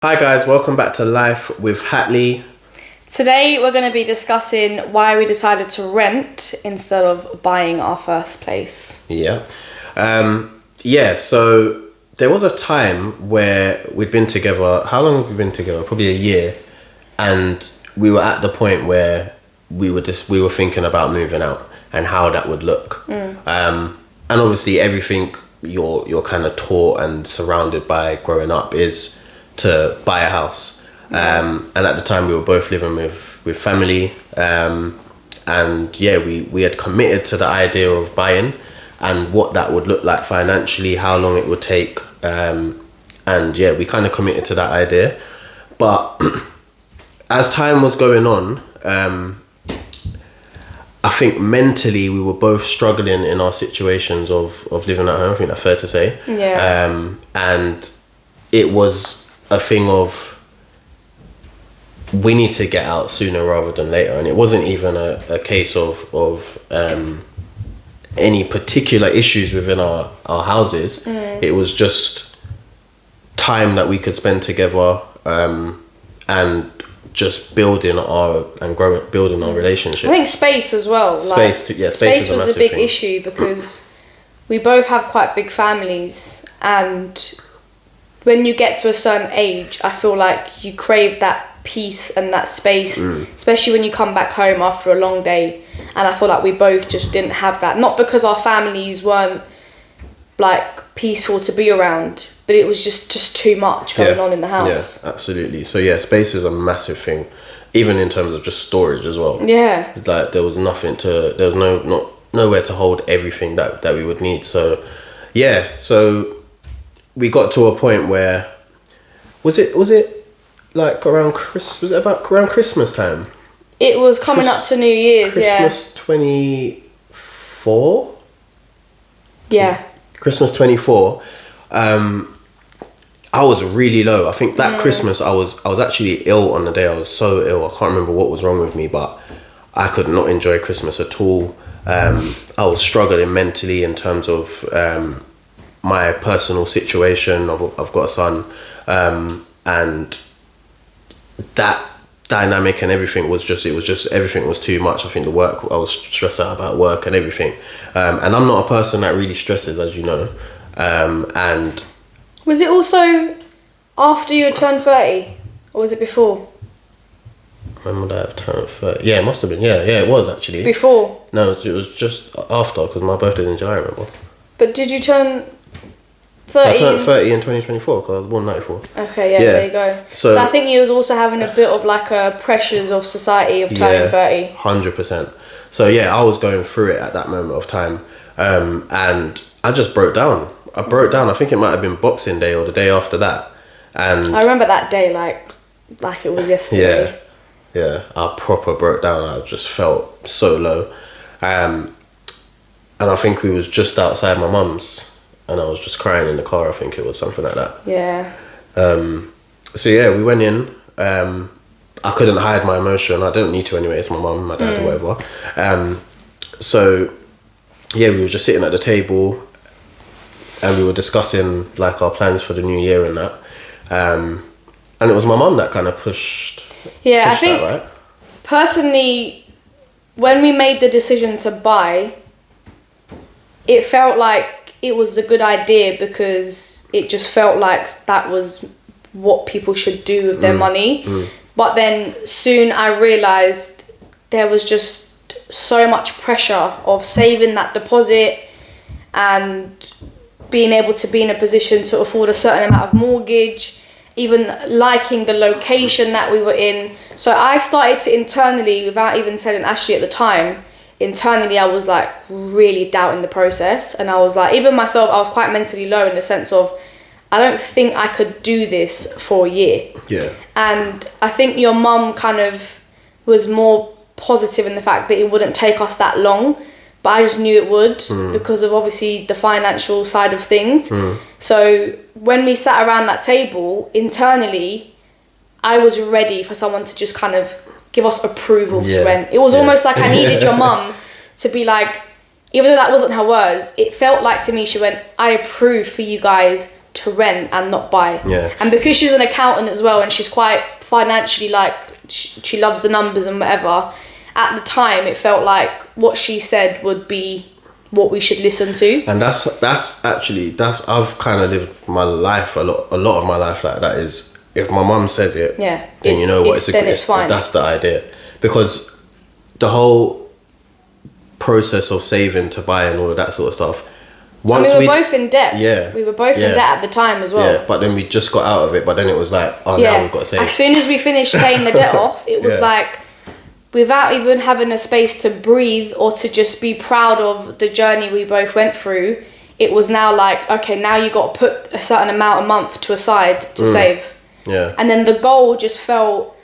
Hi guys, welcome back to Life with Hatley. Today we're going to be discussing why we decided to rent instead of buying our first place. Yeah. So there was a time where we'd been together. How long have we been together? Probably a year. And we were at the point where we were thinking about moving out and how that would look. And obviously everything you're kind of taught and surrounded by growing up is to buy a house. And at the time we were both living with family. We had committed to the idea of buying and what that would look like financially, how long it would take. We kind of committed to that idea. But as time was going on, I think mentally we were both struggling in our situations of living at home. I think that's fair to say. Yeah. And it was a thing of we need to get out sooner rather than later, and it wasn't even a case of any particular issues within our houses. It was just time that we could spend together and just building our relationship. I think space as well. Space was a big thing. issue because we both have quite big families, and when you get to a certain age, I feel like you crave that peace and that space, especially when you come back home after a long day. And I feel like we both just didn't have that. Not because our families weren't like peaceful to be around, but it was just too much going on in the house. Yeah, absolutely. So yeah, space is a massive thing, even in terms of just storage as well. Yeah. Like there was nowhere to hold everything that we would need. So yeah, so we got to a point where was it like around Christmas time? It was coming up to New Year's, Christmas 24? Yeah. Christmas 24. I was really low. I think that Christmas I was actually ill on the day. I was so ill. I can't remember what was wrong with me, but I could not enjoy Christmas at all. I was struggling mentally in terms of my personal situation. I've got a son, and that dynamic and everything was just everything was too much. I think I was stressed out about work and everything, and I'm not a person that really stresses, as you know. And was it also after you had turned 30, or was it before? when would I have turned 30? Yeah, it must have been. Yeah, it was actually Before. No, it was just after, because my birthday's in July, remember? But did you turn 30? I turned 30 in 2024 because I was born 94. Okay, there you go. So I think you was also having a bit of like a pressures of society of turning 30. 100%. So yeah, I was going through it at that moment of time, and I just broke down. I think it might have been Boxing Day or the day after that, and I remember that day like it was yesterday. Yeah, I proper broke down. I just felt so low, and I think we was just outside my mum's. And I was just crying in the car. I think it was something like that. Yeah. We went in. I couldn't hide my emotion. I didn't need to anyway. It's my mum, my dad, or whatever. We were just sitting at the table, and we were discussing like our plans for the new year and that. And it was my mum that kind of pushed. Yeah, I pushed think that, right? Personally, when we made the decision to buy, it felt like it was the good idea because it just felt like that was what people should do with their money. But then soon I realised there was just so much pressure of saving that deposit and being able to be in a position to afford a certain amount of mortgage, even liking the location that we were in. So I started to internally, without even telling Ashley at the time, internally I was like really doubting the process, and I was like, even myself, I was quite mentally low in the sense of I don't think I could do this for a year. Yeah. And I think your mum kind of was more positive in the fact that it wouldn't take us that long, but I just knew it would because of obviously the financial side of things. So when we sat around that table internally, I was ready for someone to just kind of give us approval to rent. It was almost like I needed your mum to be like, even though that wasn't her words, it felt like to me she went, I approve for you guys to rent and not buy. Yeah. And because she's an accountant as well, and she's quite financially, like, she loves the numbers and whatever, at the time it felt like what she said would be what we should listen to. And that's I've kind of lived my life a lot of my life like that. Is if my mum says it, Yeah, then you know what, it's fine. That's the idea, because the whole process of saving to buy and all of that sort of stuff. Once we were both in debt. Yeah. We were both in debt at the time as well. Yeah, but then we just got out of it. But then it was like, now we've got to save. As soon as we finished paying the debt off, it was like, without even having a space to breathe or to just be proud of the journey we both went through, it was now like, okay, now you got to put a certain amount a month to aside to save. Yeah. And then the goal just felt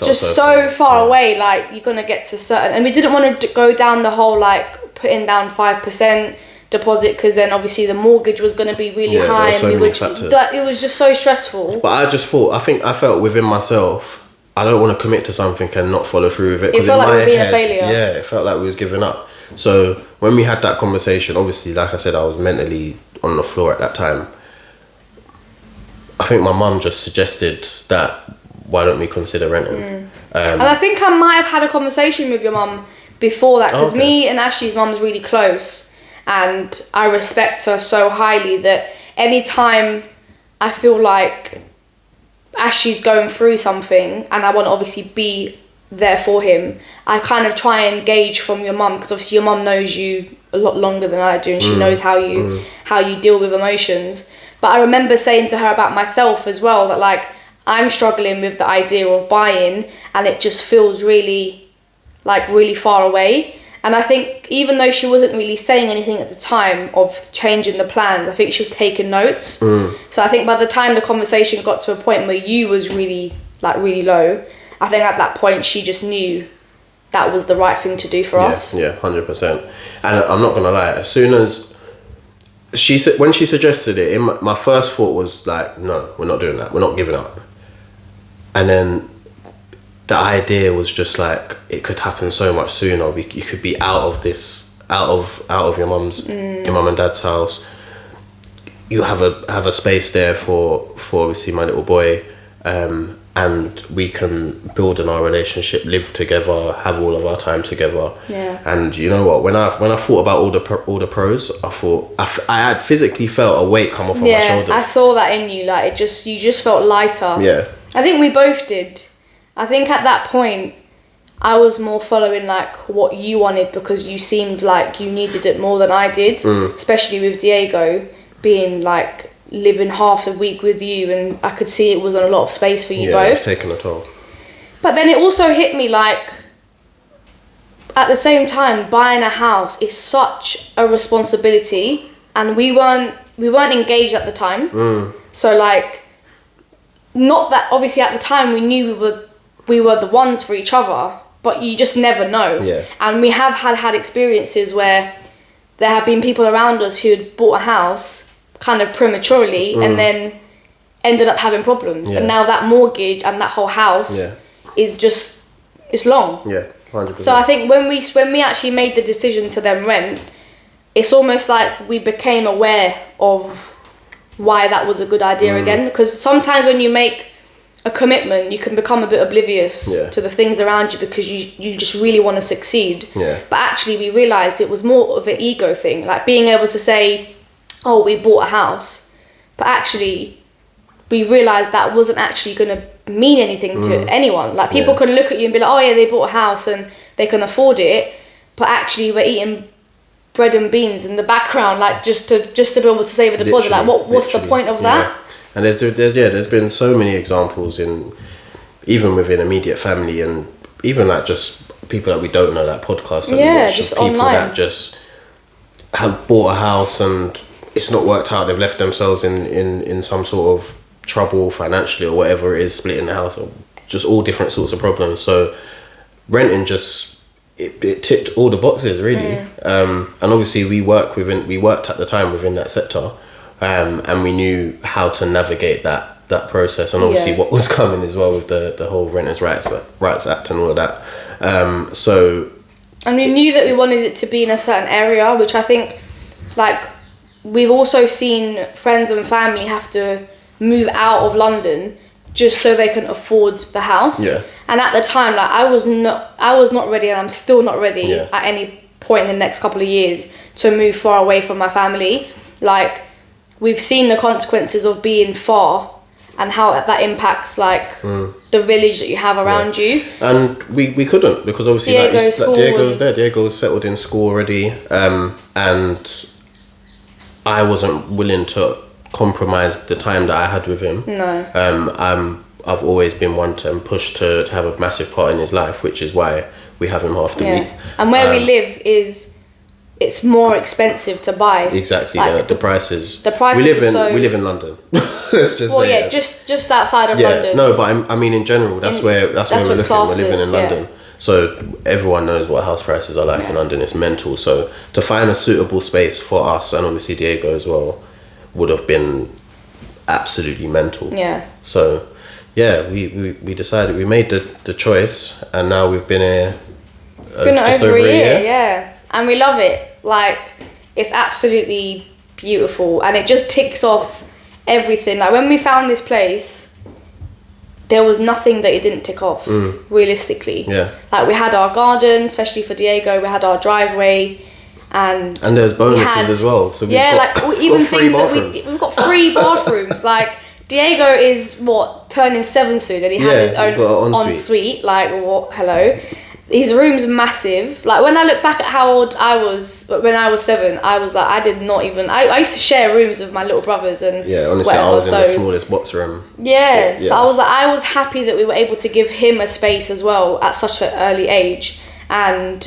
just so far away, like you're going to get to certain... And we didn't want to go down the whole, like, putting down 5% deposit, because then obviously the mortgage was going to be really high, and it was just so stressful. But I just thought, I felt within myself, I don't want to commit to something and not follow through with it. It felt like we were being a failure. Yeah, it felt like we was giving up. So when we had that conversation, obviously, like I said, I was mentally on the floor at that time. I think my mum just suggested that, why don't we consider renting? And I think I might have had a conversation with your mum before that, because me and Ashley's mum's really close, and I respect her so highly that anytime I feel like Ashley's going through something and I want to obviously be there for him, I kind of try and gauge from your mum, because obviously your mum knows you a lot longer than I do, and she knows how you deal with emotions. But I remember saying to her about myself as well, that like, I'm struggling with the idea of buying, and it just feels really far away. And I think even though she wasn't really saying anything at the time of changing the plans, I think she was taking notes. So I think by the time the conversation got to a point where you was really low, I think at that point she just knew that was the right thing to do for us. Yeah, 100%. And I'm not gonna lie, as soon as when she suggested it, my first thought was like, no, we're not doing that. We're not giving up. And then the idea was just like, it could happen so much sooner. You could be out of your mum's, your mum and dad's house. You have a space there for obviously my little boy, and we can build on our relationship, live together, have all of our time together. Yeah. And you know what? When I thought about all the pros, I thought I had physically felt a weight come off of my shoulders. I saw that in you. Like you just felt lighter. Yeah. I think we both did. I think at that point, I was more following like what you wanted, because you seemed like you needed it more than I did, especially with Diego being like living half the week with you, and I could see it was on a lot of space for you both. Yeah, it's taken a toll. But then it also hit me like, at the same time, buying a house is such a responsibility, and we weren't engaged at the time. So like, not that obviously at the time we knew we were the ones for each other, but you just never know. Yeah. And we have had experiences where there have been people around us who had bought a house kind of prematurely and then ended up having problems. And now that mortgage and that whole house is just, it's long. Yeah, 100%. So I think when we actually made the decision to then rent, it's almost like we became aware of why that was a good idea again. Because sometimes when you make a commitment, you can become a bit oblivious to the things around you, because you just really want to succeed. Yeah. But actually we realised it was more of an ego thing, like being able to say, oh, we bought a house, but actually we realised that wasn't actually going to mean anything to anyone. Like people can look at you and be like, oh yeah, they bought a house and they can afford it, but actually we're eating bread and beans in the background, like just to be able to save a deposit. Like what's the point of that? And there's been so many examples even within immediate family, and even like just people that we don't know, that podcast that we watch, just people online that just have bought a house and it's not worked out. They've left themselves in some sort of trouble financially or whatever it is, splitting the house, or just all different sorts of problems. So renting just it ticked all the boxes really. And obviously we worked at the time within that sector. And we knew how to navigate that process, and obviously what was coming as well with the whole Renters' Rights Act and all of that. And we knew that we wanted it to be in a certain area, which I think, like, we've also seen friends and family have to move out of London just so they can afford the house. Yeah. And at the time, like I was not ready, and I'm still not ready Yeah. at any point in the next couple of years to move far away from my family. Like, we've seen the consequences of being far and how that impacts like the village that you have around you. And we couldn't, because obviously Diego's there. Diego's settled in school already, and I wasn't willing to compromise the time that I had with him. No. I've always been one to push to have a massive part in his life, which is why we have him half the week. And where we live it's more expensive to buy. Exactly, like the prices. The prices we live in London. Let's just well, say yeah, just outside of London. No, but I mean in general, that's where we're looking. We're living in London, so everyone knows what house prices are like in London. It's mental. So to find a suitable space for us, and obviously Diego as well, would have been absolutely mental. Yeah. So yeah, we decided, we made the choice, and now we've been here just over a year. Yeah, and we love it. Like, it's absolutely beautiful, and it just ticks off everything. Like, when we found this place, there was nothing that it didn't tick off, realistically. Yeah. Like, we had our garden, especially for Diego, we had our driveway, and there's bonuses as well. So we've even got things that we've got 3 bathrooms. Like, Diego is turning 7 soon, and he has his own ensuite. Like, what? Hello. His room's massive. Like, when I look back at how old I was when I was 7, I was like, I did not even. I used to share rooms with my little brothers and honestly, whatever, I was in the smallest box room. Yeah, so I was happy that we were able to give him a space as well at such an early age. And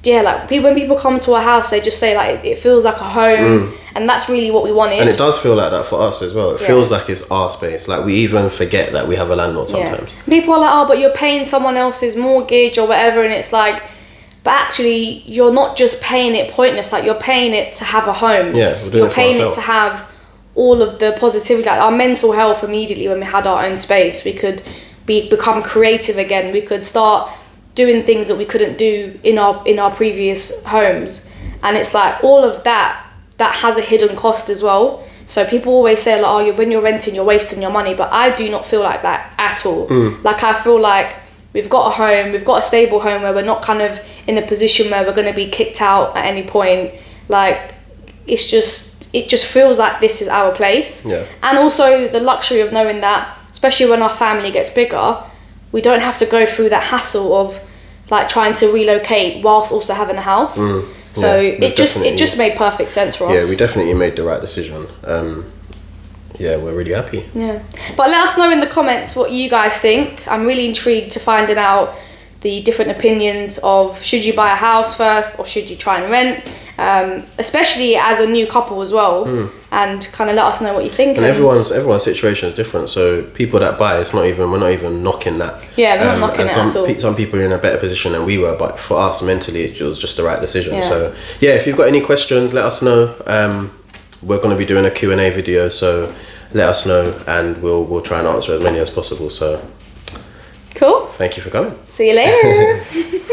yeah, like when people come to our house, they just say like it feels like a home, and that's really what we wanted. And it does feel like that for us as well. It feels like it's our space. Like, we even forget that we have a landlord sometimes. People are like, oh, but you're paying someone else's mortgage or whatever, and it's like, but actually you're not just paying it pointless. Like, you're paying it to have a home. Yeah, we're doing you're paying it to have all of the positivity, like our mental health. Immediately when we had our own space, we could become creative again. We could start doing things that we couldn't do in our previous homes. And it's like all of that has a hidden cost as well. So people always say like, oh, when you're renting, you're wasting your money, but I do not feel like that at all. Like, I feel like we've got a home, we've got a stable home where we're not kind of in a position where we're going to be kicked out at any point. Like, it just feels like this is our place. And also the luxury of knowing that, especially when our family gets bigger, we don't have to go through that hassle of like trying to relocate whilst also having a house. So it just made perfect sense for us. Yeah, we definitely made the right decision. We're really happy. Yeah, but let us know in the comments what you guys think. I'm really intrigued to finding out the different opinions of, should you buy a house first or should you try and rent, especially as a new couple as well, and kind of let us know what you think. And everyone's situation is different, so people that buy, we're not even knocking that. Yeah, we're not knocking it at all. Some people are in a better position than we were, but for us mentally it was just the right decision. Yeah. So yeah, if you've got any questions, let us know. We're going to be doing a Q&A video, so let us know and we'll try and answer as many as possible. So cool. Thank you for coming. See you later.